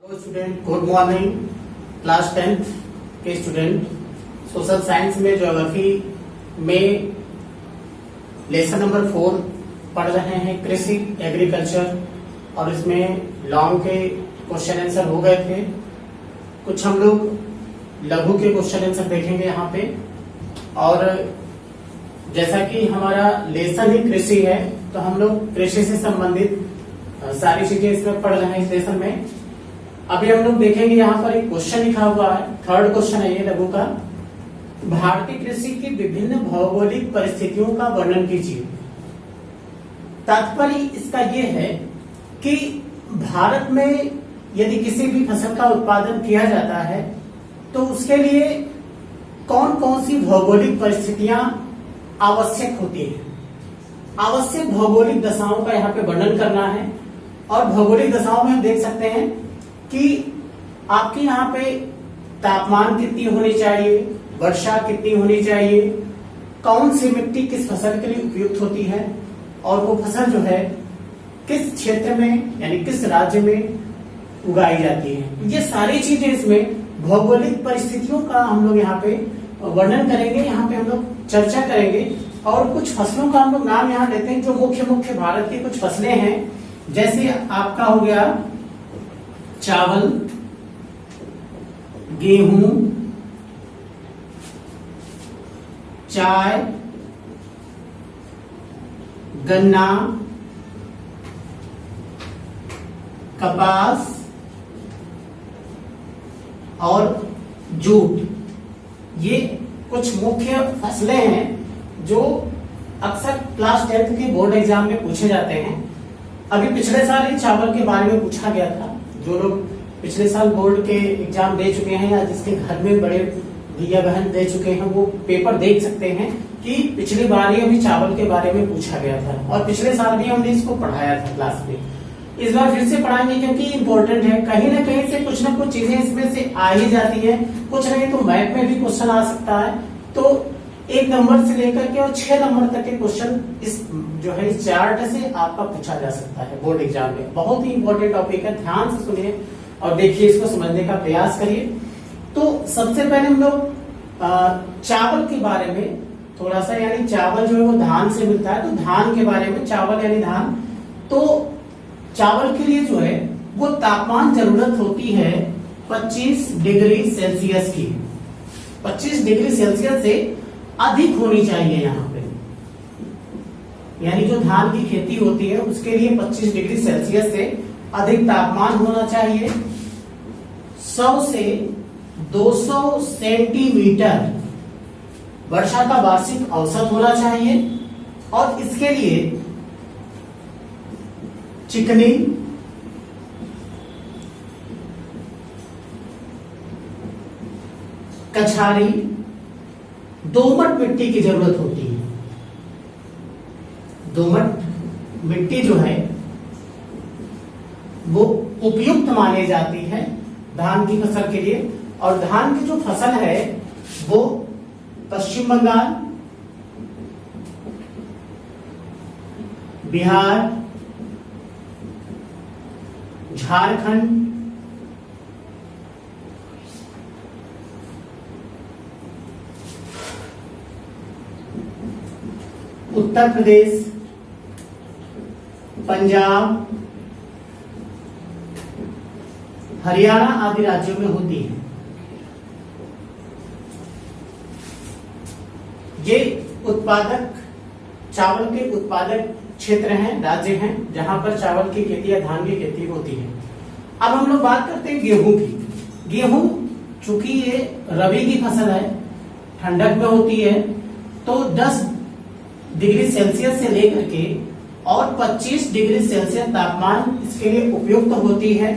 Student good morning. Class 10th के student social science में geography में लेसन नंबर 4 पढ़ रहे हैं, कृषि एग्रीकल्चर। और इसमें लॉन्ग के क्वेश्चन आंसर हो गए थे। कुछ हम लोग लघु के क्वेश्चन आंसर देखेंगे यहाँ पे। और जैसा कि हमारा लेसन ही कृषि है, तो हम लोग कृषि से संबंधित सारी चीजें इसमें पढ़ रहे हैं इस लेसन में। अभी हम लोग देखेंगे यहाँ पर एक क्वेश्चन लिखा हुआ है, थर्ड क्वेश्चन है ये लघु का। भारतीय कृषि की विभिन्न भौगोलिक परिस्थितियों का वर्णन कीजिए। तात्पर्य इसका ये है कि भारत में यदि किसी भी फसल का उत्पादन किया जाता है तो उसके लिए कौन कौन सी भौगोलिक परिस्थितियां आवश्यक होती है। आवश्यक भौगोलिक दशाओं का यहाँ पे वर्णन करना है। और भौगोलिक दशाओं में हम देख सकते हैं कि आपके यहाँ पे तापमान कितनी होनी चाहिए, वर्षा कितनी होनी चाहिए, कौन सी मिट्टी किस फसल के लिए उपयुक्त होती है, और वो फसल जो है किस क्षेत्र में यानी किस राज्य में उगाई जाती है। ये सारी चीजें इसमें भौगोलिक परिस्थितियों का हम लोग यहाँ पे वर्णन करेंगे, यहाँ पे हम लोग चर्चा करेंगे। और कुछ फसलों का हम लोग नाम यहाँ लेते हैं जो मुख्य भारत की कुछ फसलें हैं। जैसे आपका हो गया चावल, गेहूं, चाय, गन्ना, कपास और जूट। ये कुछ मुख्य फसलें हैं जो अक्सर क्लास 10th के बोर्ड एग्जाम में पूछे जाते हैं। अभी पिछले साल ही चावल के बारे में पूछा गया था। जो लोग पिछले साल बोर्ड के एग्जाम दे चुके हैं या जिसके घर में बड़े भैया बहन दे चुके हैं, वो पेपर देख सकते हैं कि पिछली बार ही अभी चावल के बारे में पूछा गया था। और पिछले साल भी हमने इसको पढ़ाया था क्लास में। इस बार फिर से पढ़ाएंगे क्योंकि इम्पोर्टेंट है। कहीं ना कहीं से कुछ ना कुछ चीजें इसमें से आ ही जाती है। कुछ नहीं तो मैथ में भी क्वेश्चन आ सकता है। तो 1 नंबर से लेकर के और 6 नंबर तक के क्वेश्चन इस जो है इस चार्ट से आपका पूछा जा सकता है बोर्ड एग्जाम में। बहुत ही इंपॉर्टेंट टॉपिक है, ध्यान से सुनिए और देखिए, इसको समझने का प्रयास करिए। तो सबसे पहले हम लोग चावल के बारे में थोड़ा सा, यानी चावल जो है वो धान से मिलता है, तो धान के बारे में, चावल यानी धान। तो चावल के लिए जो है वो तापमान जरूरत होती है 25 डिग्री सेल्सियस की। 25 डिग्री सेल्सियस से अधिक होनी चाहिए यहाँ पे। यानी जो धान की खेती होती है उसके लिए 25 डिग्री सेल्सियस से अधिक तापमान होना चाहिए। 100 से 200 सेंटीमीटर वर्षा का वार्षिक औसत होना चाहिए। और इसके लिए चिकनी, कछारी, दोमट मिट्टी की जरूरत होती है। दोमट मिट्टी जो है वो उपयुक्त मानी जाती है धान की फसल के लिए। और धान की जो फसल है वो पश्चिम बंगाल, बिहार, झारखंड, उत्तर प्रदेश, पंजाब, हरियाणा आदि राज्यों में होती है। ये उत्पादक चावल के उत्पादक क्षेत्र हैं, राज्य हैं, जहां पर चावल की खेती या धान की खेती होती है। अब हम लोग बात करते हैं गेहूं की। गेहूं चूंकि ये रबी की फसल है, ठंडक में होती है, तो 10 डिग्री सेल्सियस से लेकर के और 25 डिग्री सेल्सियस तापमान इसके लिए उपयुक्त होती है।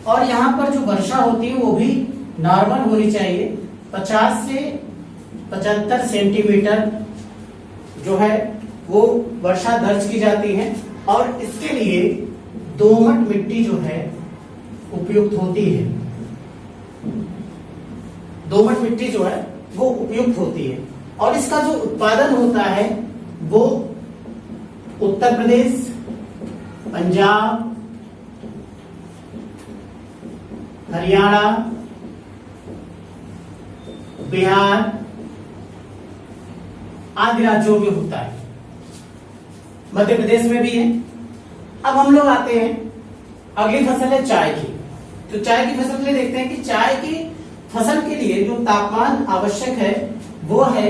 और यहाँ पर जो वर्षा होती है वो भी नॉर्मल होनी चाहिए। 50 से 75 सेंटीमीटर जो है वो वर्षा दर्ज की जाती है। और इसके लिए दोमट मिट्टी जो है उपयुक्त होती है। दोमट मिट्टी जो है वो उपयुक्त होती है। और इसका जो उत्पादन होता है वो उत्तर प्रदेश, पंजाब, हरियाणा, बिहार आदि राज्यों में होता है, मध्य प्रदेश में भी है। अब हम लोग आते हैं, अगली फसल है चाय की। तो चाय की फसल के लिए देखते हैं कि चाय की फसल के लिए जो तापमान आवश्यक है वो है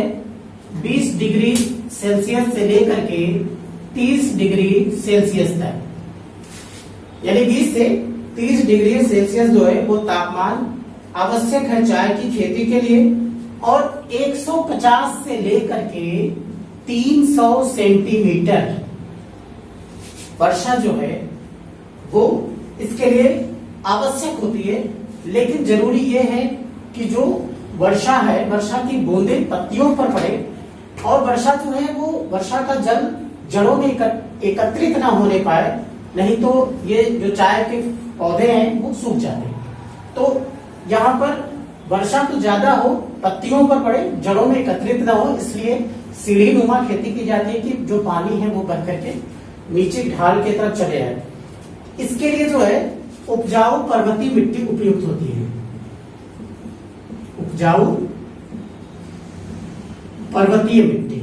20 डिग्री सेल्सियस से लेकर के 30 डिग्री सेल्सियस तक, यानी 20 से 30 डिग्री सेल्सियस जो है वो तापमान आवश्यक है चाय की खेती के लिए। और 150 से लेकर के 300 सेंटीमीटर वर्षा जो है वो इसके लिए आवश्यक होती है। लेकिन जरूरी यह है कि जो वर्षा है, वर्षा की बूंदें पत्तियों पर पड़े और वर्षा जो है वो वर्षा का जल जड़ों में एकत्रित ना होने पाए, नहीं तो ये जो चाय के पौधे हैं वो सूख जाते हैं। तो यहाँ पर वर्षा तो ज्यादा हो, पत्तियों पर पड़े, जड़ों में एकत्रित ना हो, इसलिए सीढ़ी नुमा खेती की जाती है कि जो पानी है वो बह करके नीचे ढाल के तरफ चले जाए। इसके लिए जो है उपजाऊ पर्वतीय मिट्टी उपयुक्त होती है। उपजाऊ पर्वतीय मिट्टी,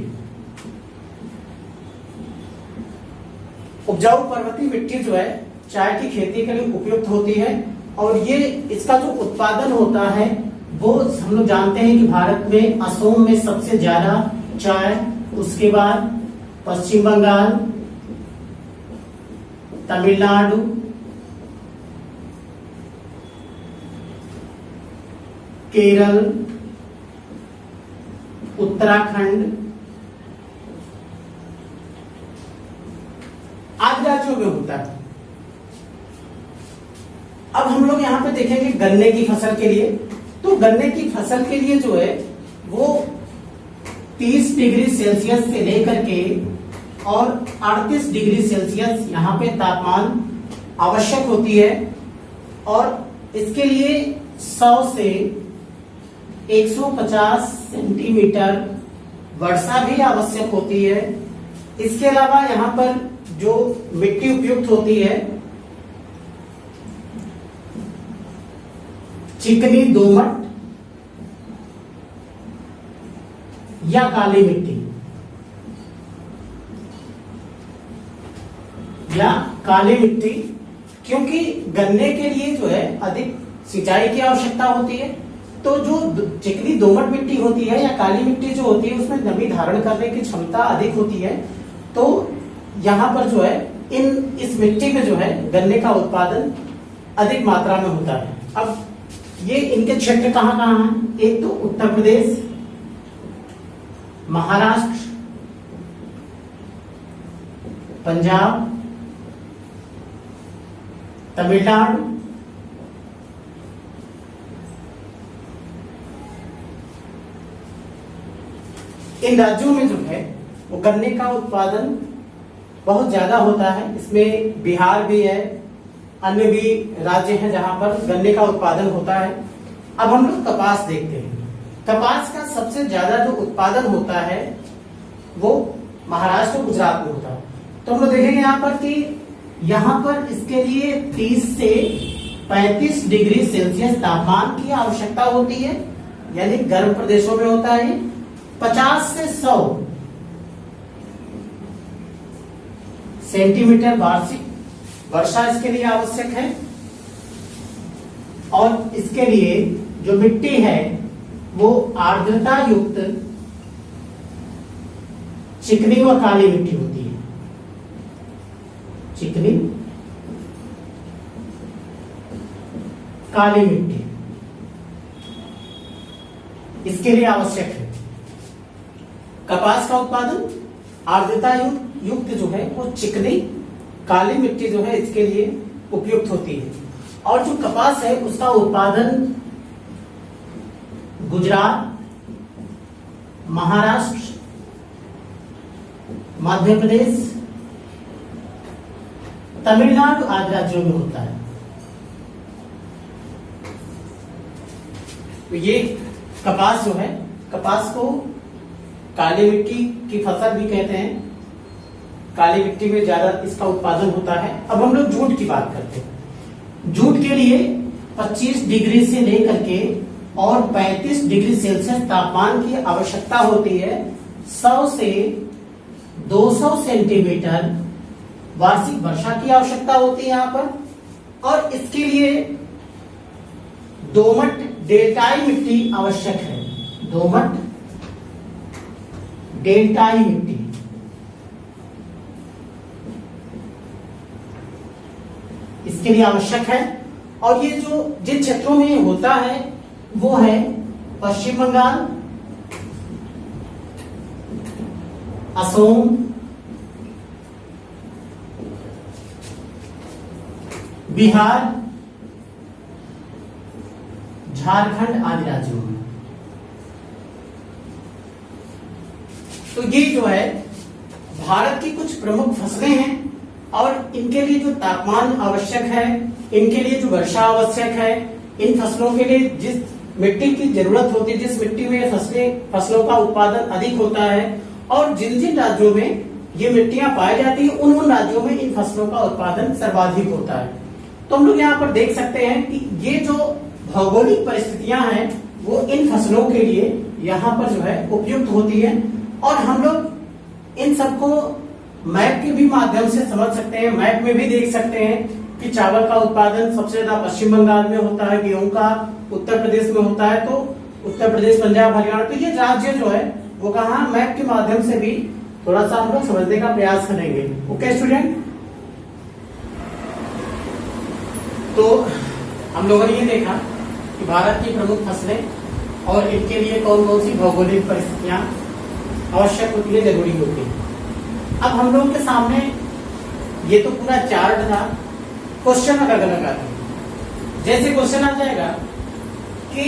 उपजाऊ पर्वतीय मिट्टी जो है चाय की खेती के लिए उपयुक्त होती है। और ये इसका जो उत्पादन होता है वो हम लोग जानते हैं कि भारत में असम में सबसे ज्यादा चाय, उसके बाद पश्चिम बंगाल, तमिलनाडु, केरल, उत्तराखंड आदि राज्यों में होता है। अब हम लोग यहाँ पे देखेंगे गन्ने की फसल के लिए। तो गन्ने की फसल के लिए जो है वो 30 डिग्री सेल्सियस से लेकर के और 38 डिग्री सेल्सियस यहाँ पे तापमान आवश्यक होती है। और इसके लिए 100 से 150 सेंटीमीटर वर्षा भी आवश्यक होती है। इसके अलावा यहाँ पर जो मिट्टी उपयुक्त होती है, चिकनी दोमट या काली मिट्टी या काली मिट्टी, क्योंकि गन्ने के लिए जो है अधिक सिंचाई की आवश्यकता होती है। तो जो चिकनी दोमट मिट्टी होती है या काली मिट्टी जो होती है उसमें नमी धारण करने की क्षमता अधिक होती है। तो यहाँ पर जो है इस मिट्टी में जो है गन्ने का उत्पादन अधिक मात्रा में होता है। अब ये इनके क्षेत्र कहाँ कहाँ हैं? एक तो उत्तर प्रदेश, महाराष्ट्र, पंजाब, तमिलनाडु, इन राज्यों में जो है वो गन्ने का उत्पादन बहुत ज्यादा होता है। इसमें बिहार भी है, अन्य भी राज्य हैं जहां पर गन्ने का उत्पादन होता है। अब हम लोग कपास देखते हैं। कपास का सबसे ज्यादा जो उत्पादन होता है वो महाराष्ट्र, गुजरात में होता है। तो हम लोग देखेंगे यहाँ पर कि यहाँ पर इसके लिए 30 से 35 डिग्री सेल्सियस तापमान की आवश्यकता होती है, यानी गर्म प्रदेशों में होता है। 50 से 100 सेंटीमीटर वार्षिक वर्षा इसके लिए आवश्यक है। और इसके लिए जो मिट्टी है वो आर्द्रता युक्त चिकनी व काली मिट्टी होती है। चिकनी, काली मिट्टी इसके लिए आवश्यक है। कपास का उत्पादन आर्द्रता युक्त जो है वो चिकनी काली मिट्टी जो है इसके लिए उपयुक्त होती है। और जो कपास है उसका उत्पादन गुजरात, महाराष्ट्र, मध्य प्रदेश, तमिलनाडु आदि राज्यों में होता है। तो ये कपास जो है, कपास को काली मिट्टी की फसल भी कहते हैं। काली मिट्टी में ज्यादा इसका उत्पादन होता है। अब हम लोग जूट की बात करते हैं। जूट के लिए 25 डिग्री से लेकर के और 35 डिग्री सेल्सियस तापमान की आवश्यकता होती है। 100 से 200 सेंटीमीटर वार्षिक वर्षा की आवश्यकता होती है यहाँ पर। और इसके लिए दोमट डेल्टाई मिट्टी आवश्यक है। दोमट डेल्टाई मिट्टी इसके लिए आवश्यक है। और ये जो जिन क्षेत्रों में ये होता है वो है पश्चिम बंगाल, असम, बिहार, झारखंड आदि राज्यों में। तो ये जो है भारत की कुछ प्रमुख फसलें हैं और इनके लिए जो तापमान आवश्यक है, इनके लिए जो वर्षा आवश्यक है, इन फसलों के लिए जिस मिट्टी की जरूरत होती है, जिस मिट्टी में फसलों का उत्पादन अधिक होता है और जिन जिन राज्यों में ये मिट्टियां पाई जाती है उन उन राज्यों में इन फसलों का उत्पादन सर्वाधिक होता है। तो हम लोग यहाँ पर देख सकते हैं कि ये जो भौगोलिक परिस्थितियां हैं वो इन फसलों के लिए यहाँ पर जो है उपयुक्त होती है। और हम लोग इन सबको मैप के भी माध्यम से समझ सकते हैं। मैप में भी देख सकते हैं कि चावल का उत्पादन सबसे ज्यादा पश्चिम बंगाल में होता है, गेहूं का उत्तर प्रदेश में होता है, तो उत्तर प्रदेश, पंजाब, हरियाणा, तो ये राज्य जो है वो कहाँ मैप के माध्यम से भी थोड़ा सा हम लोग समझने का प्रयास करेंगे। ओके स्टूडेंट, तो हम लोगों ने ये देखा कि भारत की प्रमुख फसलें और इनके लिए कौन कौन सी भौगोलिक परिस्थितियां आवश्यक होती है, जरूरी होती है। अब हम लोगों के सामने ये तो पूरा चार्ट था, क्वेश्चन अलग अलग आते हैं। जैसे क्वेश्चन आ जाएगा कि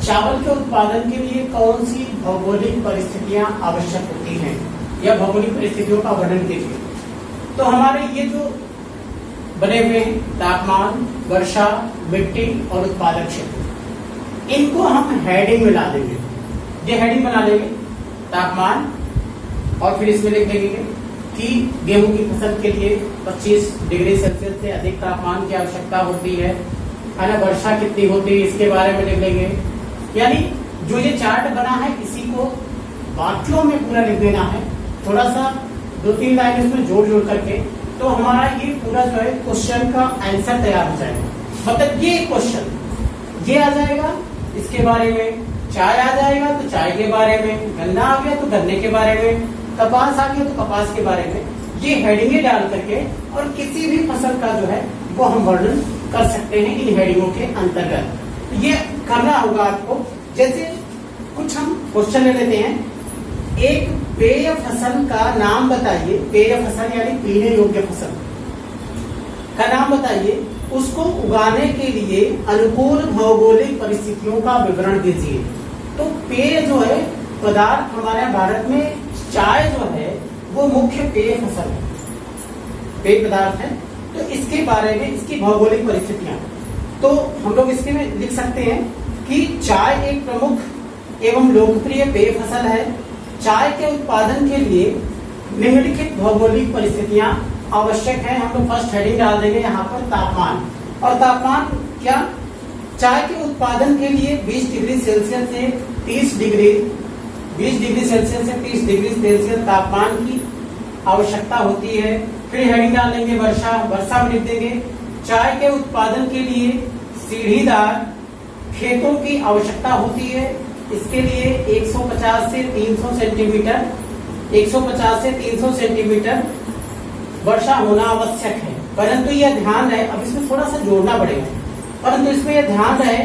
चावल के उत्पादन के लिए कौन सी भौगोलिक परिस्थितियां आवश्यक होती हैं या भौगोलिक परिस्थितियों का वर्णन कीजिए, तो हमारे ये जो बने हुए तापमान, वर्षा, मिट्टी और उत्पादक क्षेत्र, इनको हम हेडिंग में ला देंगे। ये हेडिंग बना लेंगे तापमान और फिर इसमें लिख देंगे कि गेहूं की फसल के लिए 25 डिग्री सेल्सियस से अधिक तापमान की आवश्यकता होती है ना। वर्षा कितनी होती है इसके बारे में लिख लेंगे। यानी जो ये चार्ट बना है इसी को वाक्यों में पूरा लिख देना है, थोड़ा सा 2-3 लाइन इसमें जोड़ जोड़ करके, तो हमारा ये पूरा जो है क्वेश्चन का आंसर तैयार हो जाएगा। मतलब ये क्वेश्चन ये आ जाएगा, इसके बारे में चाय आ जाएगा तो चाय के बारे में, गन्ना आ गया तो गन्ने के बारे में, कपास आ गया तो कपास के बारे में। ये हेडिंगे डाल करके और किसी भी फसल का जो है वो हम वर्णन कर सकते हैं इन हेडिंगों के अंतर्गत। ये करना होगा आपको। जैसे कुछ हम क्वेश्चन ले लेते हैं। एक पेय फसल का नाम बताइए। पेय फसल यानी पीने योग्य फसल का नाम बताइए, उसको उगाने के लिए अनुकूल भौगोलिक परिस्थितियों का विवरण दीजिए। तो पेय जो है पदार्थ, हमारे भारत में चाय जो है वो मुख्य पेय फसल है, पेय पदार्थ है। तो इसके बारे में, इसकी भौगोलिक परिस्थितियां, तो हम लोग इसके में लिख सकते हैं कि चाय एक प्रमुख एवं लोकप्रिय पेय फसल है। चाय के उत्पादन के लिए निम्नलिखित भौगोलिक परिस्थितियां आवश्यक है। हम लोग फर्स्ट हेडिंग डाल देंगे यहाँ पर तापमान। और तापमान क्या, चाय के उत्पादन के लिए 20 डिग्री सेल्सियस से 30 डिग्री 20 डिग्री सेल्सियस से 30 डिग्री सेल्सियस तापमान की आवश्यकता होती है। फिर हेडिंग डाल देंगे वर्षा। वर्षा में लिख देंगे चाय के उत्पादन के लिए सीढ़ीदार खेतों की आवश्यकता होती है। इसके लिए 150 से 300 सेंटीमीटर 150 से 300 सेंटीमीटर वर्षा होना आवश्यक है। परंतु यह ध्यान रहे, अब इसमें थोड़ा सा जोड़ना पड़ेगा, परंतु इसमें यह ध्यान रहे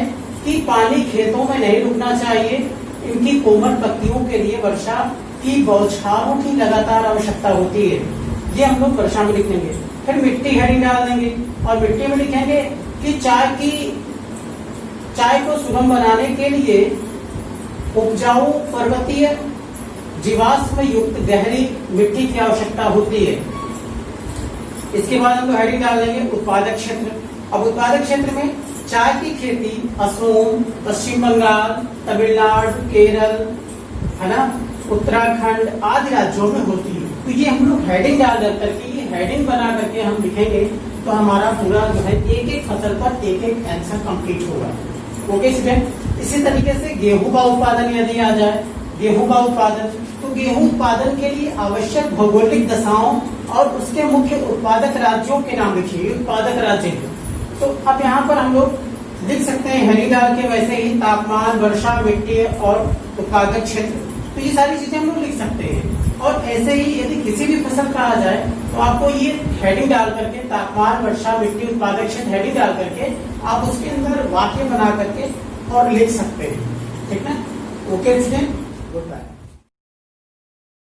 कि पानी खेतों में नहीं रुकना चाहिए। इनकी कोमल पत्तियों के लिए वर्षा की बौछारों की लगातार आवश्यकता होती है। ये हम लोग वर्षा में लिख देंगे। फिर मिट्टी हेडिंग डाल देंगे और मिट्टी में लिखेंगे कि चाय को सुगम बनाने के लिए उपजाऊ पर्वतीय जीवाश्म युक्त गहरी मिट्टी की आवश्यकता होती है। इसके बाद हम लोग हेडिंग डाल देंगे उत्पादक क्षेत्र। अब उत्पादक क्षेत्र में चाय की खेती असम, पश्चिम बंगाल, तमिलनाडु, केरल, है ना, उत्तराखंड आदि राज्यों में होती है। तो ये हम लोग हेडिंग डाल करके, ये हेडिंग बना करके हम लिखेंगे तो हमारा पूरा जो है एक एक फसल पर एक एक आंसर कंप्लीट होगा। ओके स्टूडेंट, इसी तरीके से गेहूं का उत्पादन यदि आ जाए, गेहूं का उत्पादन, तो गेहूं उत्पादन के लिए आवश्यक भौगोलिक दशाओं और उसके मुख्य उत्पादक राज्यों के नाम लिखिए, उत्पादक राज्य। तो अब यहाँ पर हम लोग लिख सकते हैं हरी डाल के, वैसे ही तापमान, वर्षा, मिट्टी और उत्पादक क्षेत्र, तो ये सारी चीजें हम लोग लिख सकते हैं। और ऐसे ही यदि किसी भी फसल का आ जाए तो आपको ये हेडिंग डाल करके, तापमान, वर्षा, मिट्टी, उत्पादक क्षेत्र हेडिंग डाल करके आप उसके अंदर वाक्य बना करके और लिख सकते हैं। ठीक है, ओके स्टूडेंट, गुड बाय।